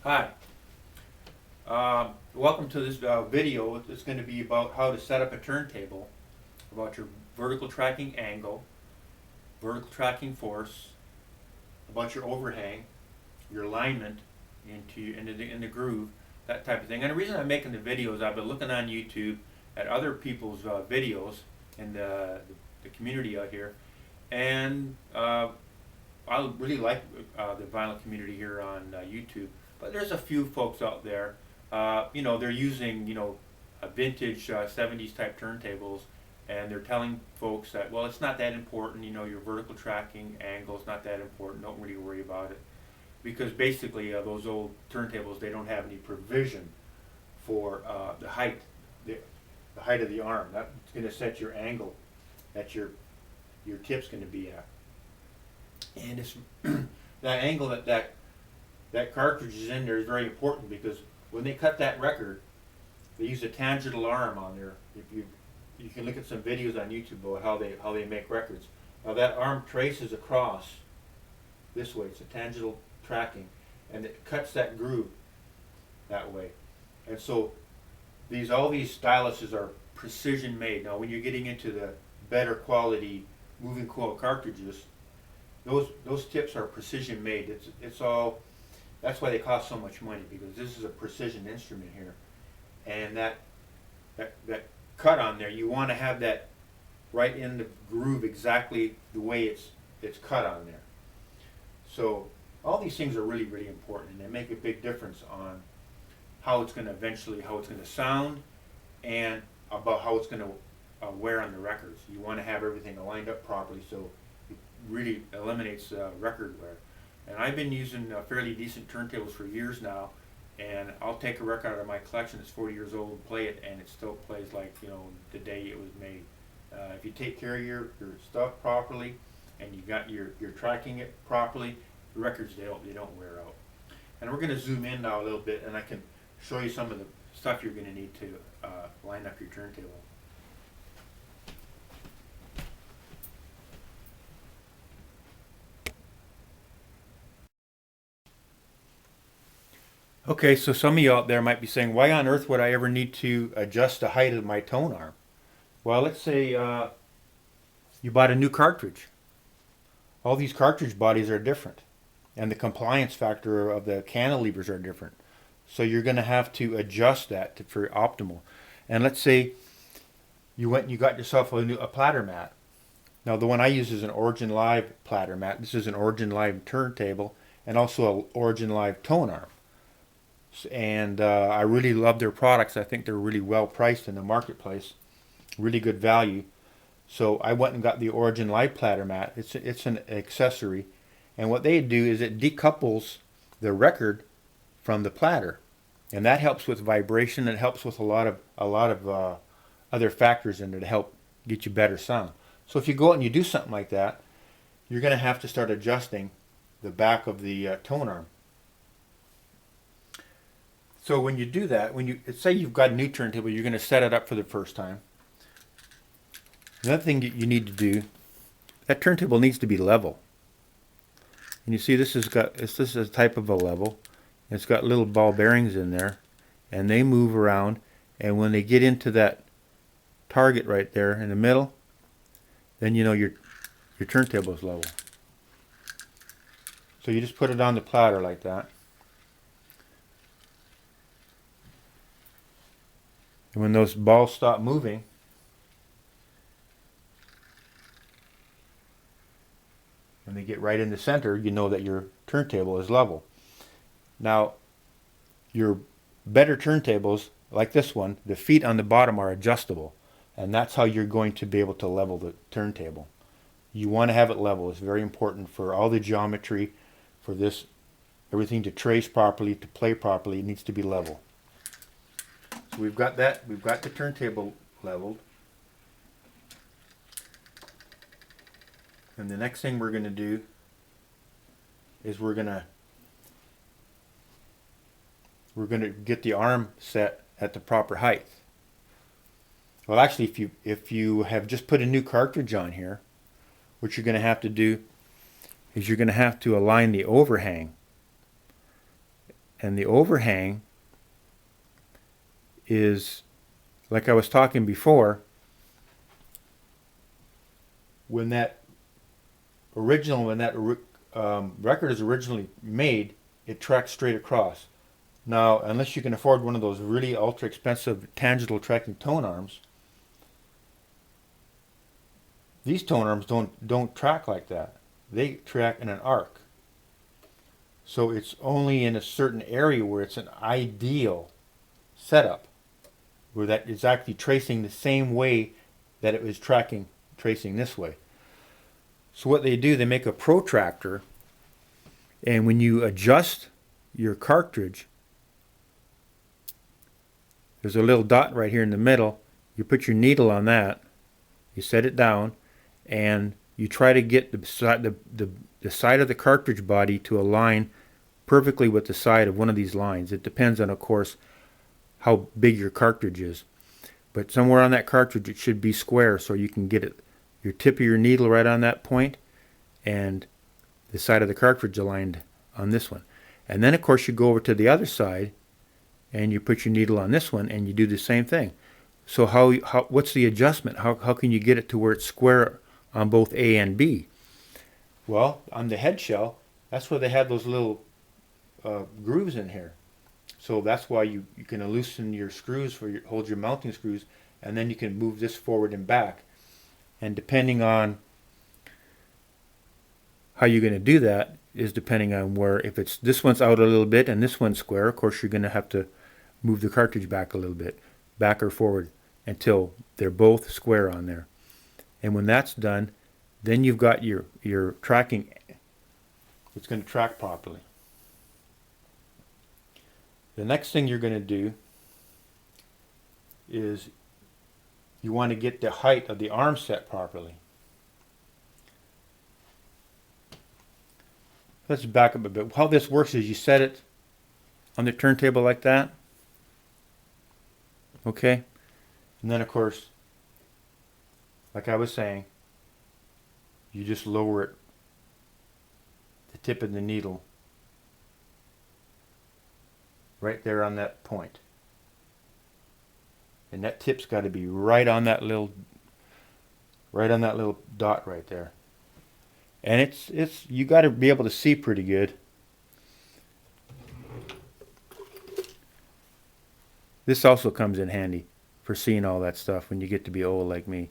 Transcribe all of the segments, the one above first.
Hi, welcome to this video. It's going to be about how to set up a turntable, about your vertical tracking angle, vertical tracking force, about your overhang, your alignment in the groove, that type of thing. And the reason I'm making the videos, I've been looking on YouTube at other people's videos in the community out here, and I really like the vinyl community here on YouTube. But there's a few folks out there, they're using, vintage 70s type turntables, and they're telling folks that, well, it's not that important, your vertical tracking angle is not that important, don't really worry about it. Because basically, those old turntables, they don't have any provision for the height of the arm. That's going to set your angle that your tip's going to be at. And it's that angle that cartridge is in there is very important, because when they cut that record, they use a tangential arm on there. If you can look at some videos on YouTube about how they make records. Now that arm traces across this way. It's a tangential tracking, and it cuts that groove that way. And so all these styluses are precision made. Now when you're getting into the better quality moving coil cartridges, those tips are precision made. It's all, that's why they cost so much money, because this is a precision instrument here. And that cut on there, you want to have that right in the groove exactly the way it's cut on there. So all these things are really, really important, and they make a big difference on how it's going to sound, and about how it's going to wear on the records. You want to have everything lined up properly, so it really eliminates record wear. And I've been using fairly decent turntables for years now, and I'll take a record out of my collection that's 40 years old and play it, and it still plays like, the day it was made. If you take care of your stuff properly, and you're tracking it properly, the records, they don't wear out. And we're going to zoom in now a little bit, and I can show you some of the stuff you're going to need to line up your turntable. Okay, so some of you out there might be saying, why on earth would I ever need to adjust the height of my tone arm? Well, let's say you bought a new cartridge. All these cartridge bodies are different, and the compliance factor of the cantilevers are different. So you're going to have to adjust that for optimal. And let's say you went and you got yourself a platter mat. Now the one I use is an Origin Live platter mat. This is an Origin Live turntable, and also an Origin Live tone arm. And I really love their products. I think they're really well priced in the marketplace, really good value. So I went and got the Origin Live platter mat. It's an accessory, and what they do is it decouples the record from the platter, and that helps with vibration. It helps with a lot of other factors in there to help get you better sound. So if you go out and you do something like that, you're going to have to start adjusting the back of the tone arm. So when you do that, say you've got a new turntable, you're going to set it up for the first time. Another thing you need to do, that turntable needs to be level. And you see this is a type of a level. It's got little ball bearings in there, and they move around, and when they get into that target right there in the middle, then you know your turntable is level. So you just put it on the platter like that. And when those balls stop moving, when they get right in the center, you know that your turntable is level. Now, your better turntables, like this one, the feet on the bottom are adjustable, and that's how you're going to be able to level the turntable. You want to have it level. It's very important for all the geometry, for this, everything to trace properly, to play properly. It needs to be level. So we've got that. We've got the turntable leveled. And the next thing we're going to do is we're going to get the arm set at the proper height. Well, actually, if you have just put a new cartridge on here, what you're going to have to do is you're going to have to align the overhang And the overhang is, like I was talking before, when that record is originally made, it tracks straight across. Now, unless you can afford one of those really ultra expensive tangible tracking tone arms, these tone arms don't track like that. They track in an arc. So it's only in a certain area where it's an ideal setup, where that is actually tracing the same way that it was tracing this way. So what they do, they make a protractor, and when you adjust your cartridge, there's a little dot right here in the middle. You put your needle on that, you set it down, and you try to get the side of the cartridge body to align perfectly with the side of one of these lines. It depends on, of course, how big your cartridge is. But somewhere on that cartridge it should be square, so you can get your tip of your needle right on that point and the side of the cartridge aligned on this one. And then, of course, you go over to the other side and you put your needle on this one and you do the same thing. So what's the adjustment? How can you get it to where it's square on both A and B? Well, on the head shell, that's where they have those little grooves in here. So that's why you can loosen your screws hold your mounting screws, and then you can move this forward and back. And depending on how you're going to do that is depending on where, if it's this one's out a little bit and this one's square, of course you're going to have to move the cartridge back a little bit, back or forward, until they're both square on there. And when that's done, then you've got your tracking. It's going to track properly. The next thing you're going to do is you want to get the height of the arm set properly. Let's back up a bit. How this works is you set it on the turntable like that. Okay? And then, of course, like I was saying, you just lower it, the tip of the needle, right there on that point. And that tip's got to be right on that little dot right there. And it's you got to be able to see pretty good. This also comes in handy for seeing all that stuff when you get to be old like me.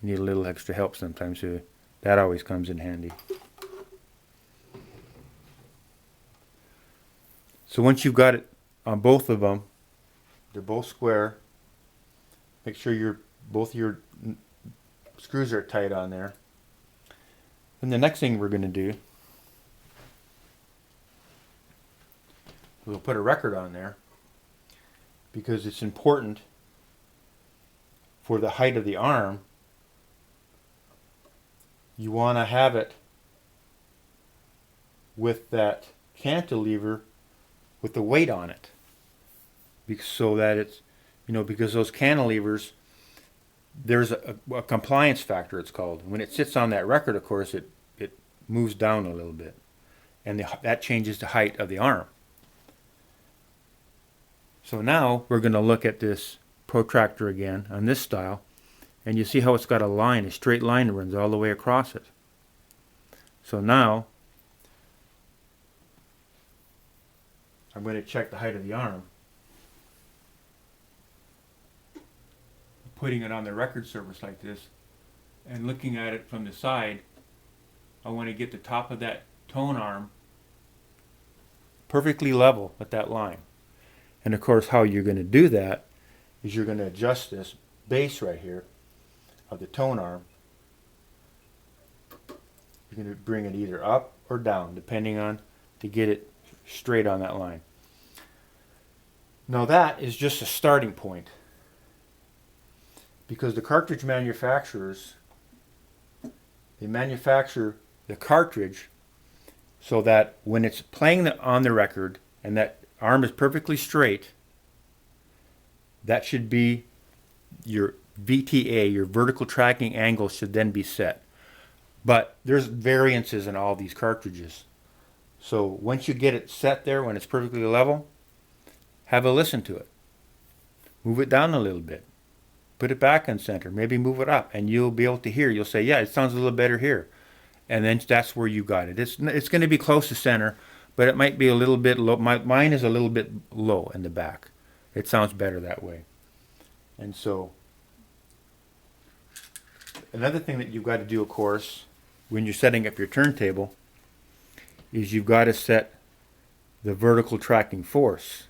You need a little extra help sometimes, so that always comes in handy. So once you've got it on both of them, they're both square. Make sure both your screws are tight on there. And the next thing we're going to do, we'll put a record on there, because it's important for the height of the arm. You want to have it with that cantilever with the weight on it, so that it's, because those cantilevers, there's a compliance factor, it's called. When it sits on that record, of course, it moves down a little bit, and that changes the height of the arm. So now we're going to look at this protractor again on this style, and you see how it's got a straight line that runs all the way across it. So now I'm going to check the height of the arm. Putting it on the record surface like this and looking at it from the side, I want to get the top of that tone arm perfectly level with that line. And of course, how you're going to do that is you're going to adjust this base right here of the tone arm. You're going to bring it either up or down, depending on, to get it straight on that line. Now that is just a starting point, because the cartridge manufacturers, they manufacture the cartridge so that when it's playing on the record and that arm is perfectly straight, that should be your VTA, your vertical tracking angle, should then be set. But there's variances in all these cartridges. So once you get it set there, when it's perfectly level, have a listen to it. Move it down a little bit. Put it back in center. Maybe move it up, and you'll be able to hear. You'll say, yeah, it sounds a little better here. And then that's where you got it. It's going to be close to center, but it might be a little bit low. Mine is a little bit low in the back. It sounds better that way. And so another thing that you've got to do, of course, when you're setting up your turntable, is you've got to set the vertical tracking force.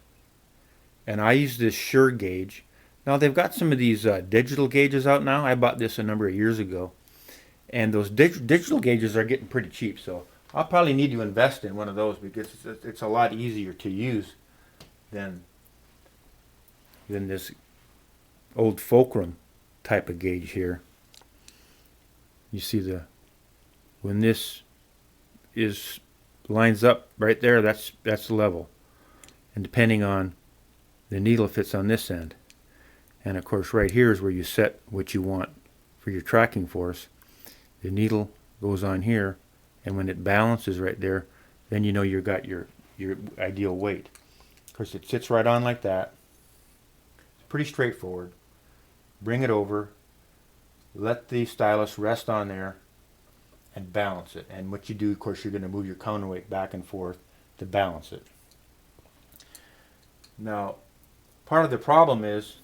And I use this Sure gauge. Now they've got some of these digital gauges out now. I bought this a number of years ago. And those digital gauges are getting pretty cheap. So I'll probably need to invest in one of those because it's a lot easier to use than this old fulcrum type of gauge here. You see when this lines up right there, that's the level. And depending on the needle fits on this end. And of course right here is where you set what you want for your tracking force. The needle goes on here, and when it balances right there, then you know you've got your ideal weight. Of course it sits right on like that. It's pretty straightforward. Bring it over, let the stylus rest on there, and balance it. And what you do, of course, you're going to move your counterweight back and forth to balance it. Now, part of the problem is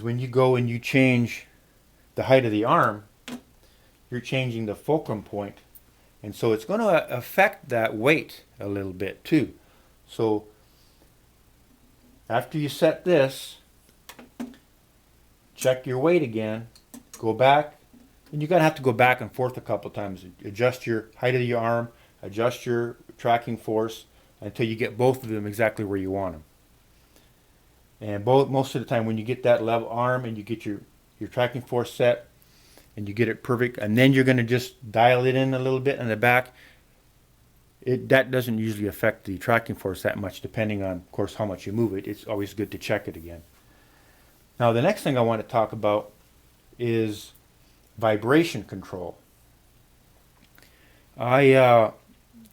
when you go and you change the height of the arm, you're changing the fulcrum point, and so it's going to affect that weight a little bit too. So after you set this, check your weight again, go back, and you're going to have to go back and forth a couple times. Adjust your height of your arm, adjust your tracking force until you get both of them exactly where you want them. And most of the time when you get that level arm and you get your tracking force set and you get it perfect, and then you're going to just dial it in a little bit in the back, that doesn't usually affect the tracking force that much, depending on, of course, how much you move it. It's always good to check it again. Now the next thing I want to talk about is vibration control. I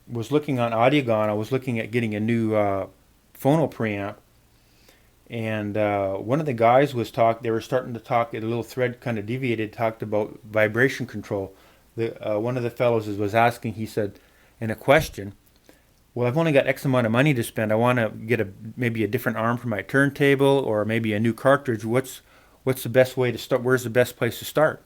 was looking on Audiogon. I was looking at getting a new phono preamp, and one of the guys was they were starting to talk, a little thread kind of deviated, talked about vibration control. One of the fellows was asking, he said, in a question, well, I've only got X amount of money to spend. I want to get maybe a different arm for my turntable, or maybe a new cartridge. What's the best way to start? Where's the best place to start?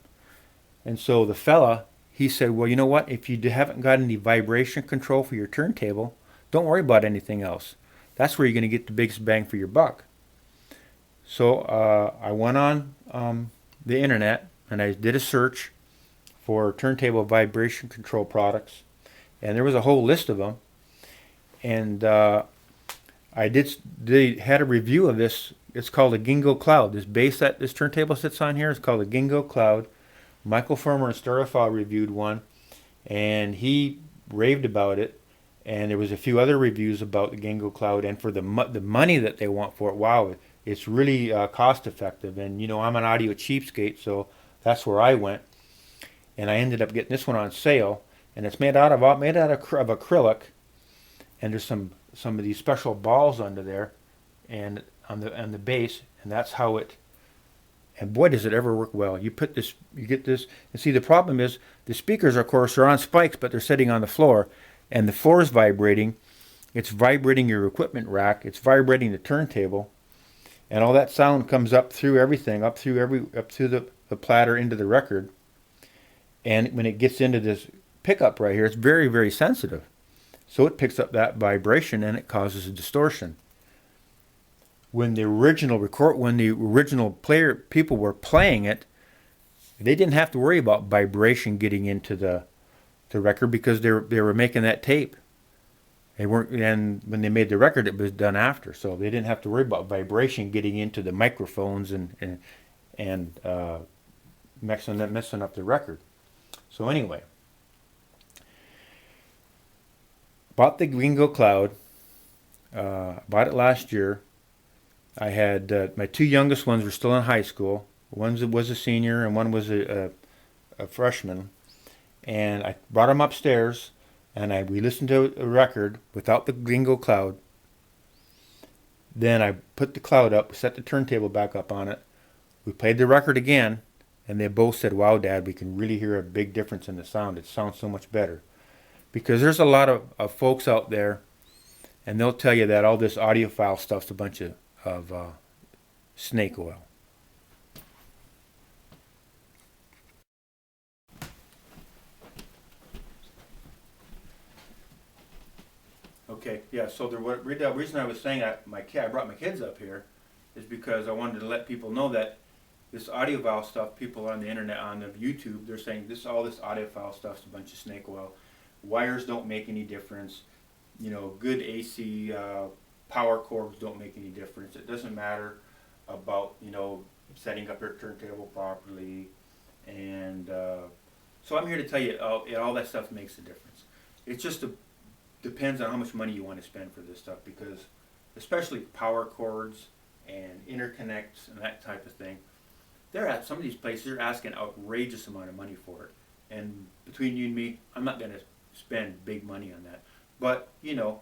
And so the fella, he said, well, you know what? If you haven't got any vibration control for your turntable, don't worry about anything else. That's where you're going to get the biggest bang for your buck. So I went on the internet and I did a search for turntable vibration control products, and there was a whole list of them. And they had a review of this. It's called a Gingko Cloud. This base that this turntable sits on here is called a Gingko Cloud. Michael Firmer and Stereophile reviewed one, and he raved about it. And there was a few other reviews about the Gingko Cloud, and for the money that they want for it, wow, it's really cost effective. And you know, I'm an audio cheapskate, so that's where I went. And I ended up getting this one on sale, and it's made out of acrylic, and there's some of these special balls under there, and on the base, and that's how it. And boy, does it ever work well. You get this, and see, the problem is the speakers, of course, are on spikes, but they're sitting on the floor, and the floor is vibrating. It's vibrating your equipment rack. It's vibrating the turntable, and all that sound comes up through everything, up through the platter into the record. And when it gets into this pickup right here, it's very, very sensitive. So it picks up that vibration and it causes a distortion. When the original people were playing it, they didn't have to worry about vibration getting into the record because they were making that tape. They weren't, and when they made the record, it was done after, so they didn't have to worry about vibration getting into the microphones and messing up the record. So anyway, bought the Gingko Cloud. Bought it last year. I had my two youngest ones were still in high school. One was a senior and one was a freshman. And I brought them upstairs. and we listened to a record without the Gingko cloud. Then I put the cloud up, set the turntable back up on it. We played the record again, and they both said, "Wow, Dad, we can really hear a big difference in the sound. It sounds so much better." Because there's a lot of folks out there, and they'll tell you that all this audiophile stuff's a bunch of snake oil. Okay, yeah. So the reason I was saying I brought my kids up here is because I wanted to let people know that this audiophile stuff, people on the internet, on the YouTube, they're saying all this audiophile stuff's a bunch of snake oil. Wires don't make any difference. You know, good AC power cords don't make any difference. It doesn't matter about, you know, setting up your turntable properly. And so I'm here to tell you all that stuff makes a difference. It just depends on how much money you want to spend for this stuff, because especially power cords and interconnects and that type of thing, they're at some of these places, they're asking an outrageous amount of money for it. And between you and me, I'm not going to spend big money on that. But, you know,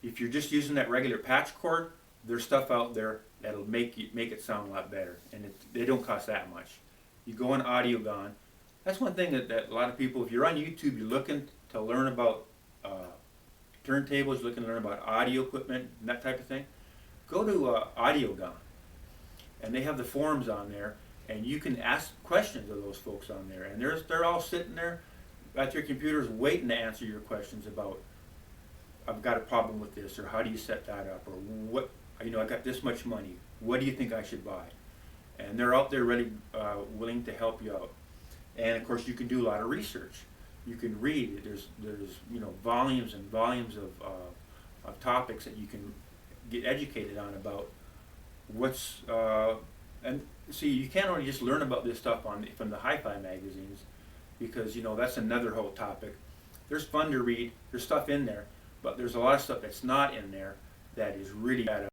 if you're just using that regular patch cord, there's stuff out there that'll make it sound a lot better. And they don't cost that much. You go on AudioGone. That's one thing that a lot of people, if you're on YouTube, you're looking to learn about turntables, looking to learn about audio equipment and that type of thing, go to AudioGone. And they have the forums on there, and you can ask questions of those folks on there. And they're all sitting there at their computers waiting to answer your questions about, I've got a problem with this, or how do you set that up, or what, you know, I got this much money, what do you think I should buy? And they're out there ready, willing to help you out. And of course, you can do a lot of research. You can read. There's you know, volumes and volumes of topics that you can get educated on about what's and see, you can't only just learn about this stuff from the hi-fi magazines, because, you know, that's another whole topic. There's fun to read. There's stuff in there, but there's a lot of stuff that's not in there that is really bad